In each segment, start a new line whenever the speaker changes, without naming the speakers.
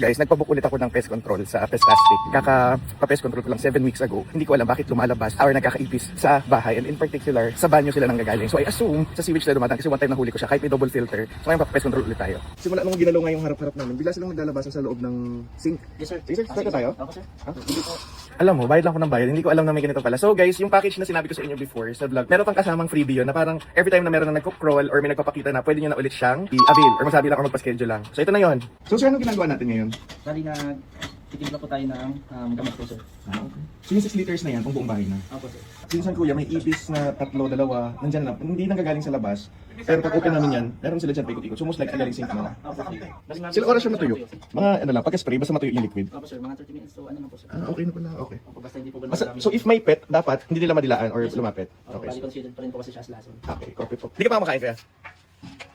guys, nagpabook ulit ako ng pest control sa Pestastic. Kaka-pest control ko lang 7 weeks ago. Hindi ko alam bakit lumalabas or nagkakaipis sa bahay, and in particular, sa banyo sila nanggagaling. So I assume sa sewage sila dumadaan kasi one time nahuli ko siya kahit may double filter. So ngayon pest control ulit tayo. Simula nung ginalaw nga yung harap-harap namin, bigla silang naglalabasan sa loob ng sink.
Yes sir.
Sige sir, start na tayo?
Ako sir.
Alam mo, bayad lang ako ng bayad. Hindi ko alam na may ganito pala. So guys, yung package na sinabi ko sa inyo before sa vlog, meron pang kasamang freebie yun na parang every time na meron na nagko-crawl or may nagpapakita na pwede nyo na ulit siyang i-avail or masabi lang or magpa-schedule lang. So ito na yon. So sir, anong ginagawa natin ngayon?
Bali na titimpla po tayo ng gamot po sir.
So yung 6 liters na yan, kung buong bahay na.
Ako sir.
Minsan kuya, may ipis na tatlo, dalawa, nandyan na, hindi nanggagaling sa labas. Pero pag open namin yan, meron sila dyan paikot-ikot. So most likely galing sink na.
Ako sir. Bali nga-
Sila oras siya matuyo. Mga ano lang, pagka-spray, basta matuyo yung liquid.
Ako sir, mga 30 minutes to ano na po sir.
Okay na pala, okay.
Ako basta hindi po ba
Basta, so if may pet, dapat hindi nila madilaan or lumapit.
Bali
Okay.
considered pa rin po kasi siya as lason.
Okay, copy po. Hindi ka pa kumakain kaya?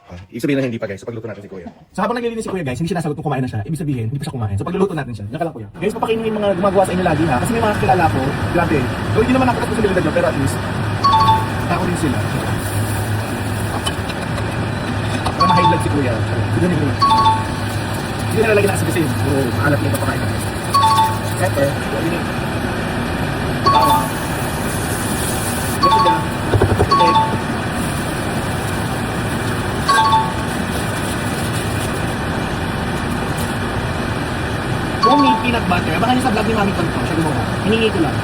Ibig sabihin na hindi pa guys, so pagluto natin si Kuya. So habang naglilinis si Kuya guys, hindi siya nasagot kung kumain na siya. Ibig sabihin, hindi pa siya kumain. So pagluluto natin siya. Yan ka lang Kuya. Guys, papakainin mo yung mga gumagawa sa inyo lagi ha. Kasi may mga kilala ko, grabe. So hindi naman ako responsibilidad nyo, pero at least, ako din sila. Para ma-high blood si Kuya. Hindi na nalalagyan na kasi kasi. Puro maalat yung papakain natin. Pepper, yun. Bawang. Gusto dyan. Egg. Kung may peanut butter, baka nyo sa vlog ni Mami Tonto, siya gumawa. Hiningi ko lang.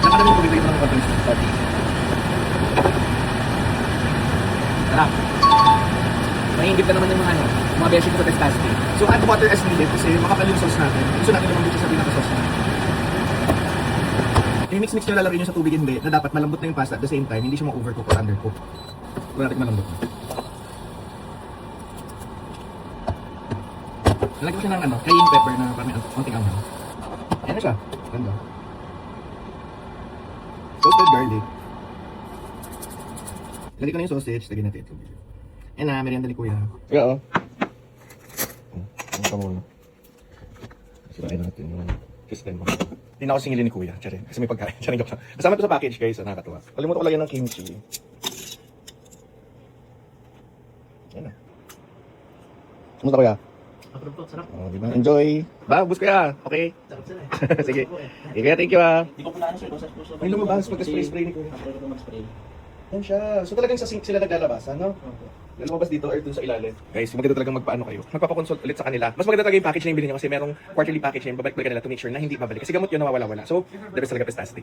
Nakadami ko bigay ng konting coffee. Sarap. Mahingit na naman yung mga mga beshi ko sa Pestastic. So add water as needed kasi makapal yung sauce natin. Gusto natin naman dito sa pinaka-sauce natin. I-mix-mix nyo lalagay nyo sa tubig hindi na dapat malambot na yung pasta at the same time hindi siya ma-overcook or undercook. Kung natin malambot na. Nalagyan ko siya ng cayenne pepper na parang may konting anghang. Ayan na siya. Ganda. Toasted garlic. Lagyan ko na yung sausage. Lagyan natin ito. Ayan na, merienda ni Kuya. Oo. Ano ka muna? Sirain natin yung system mo. Hindi na ako singilin ni Kuya. Tsari. Kasi may pagkain. Tsari joke lang. Kasama ito sa package guys. Nakakatuwa. Kalimutan ko lagyan ng kimchi. Ayan na. Kumusta Kuya?
Ako rin po, sarap.
Oh, diba? Enjoy. Ba, bus kaya. Okay.
Sarap sila
Sige. Okay, thank you ah.
Hindi ko pala ano sir, kung sa
May lumabas pagka-spray-spray ni Kuya.
Ako rin po mag-spray.
Yan siya. So talagang sa sink sila naglalabas, ano?
Opo.
Lumabas dito or dun sa ilalim. Guys, maganda talagang magpaano kayo. Magpapakonsult ulit sa kanila. Mas maganda talaga yung package na yung bilhin nyo kasi merong quarterly package na yung babalik-balik nila to make sure na hindi babalik. Kasi gamot yun nawawala-wala. So, the best talaga Pestastic.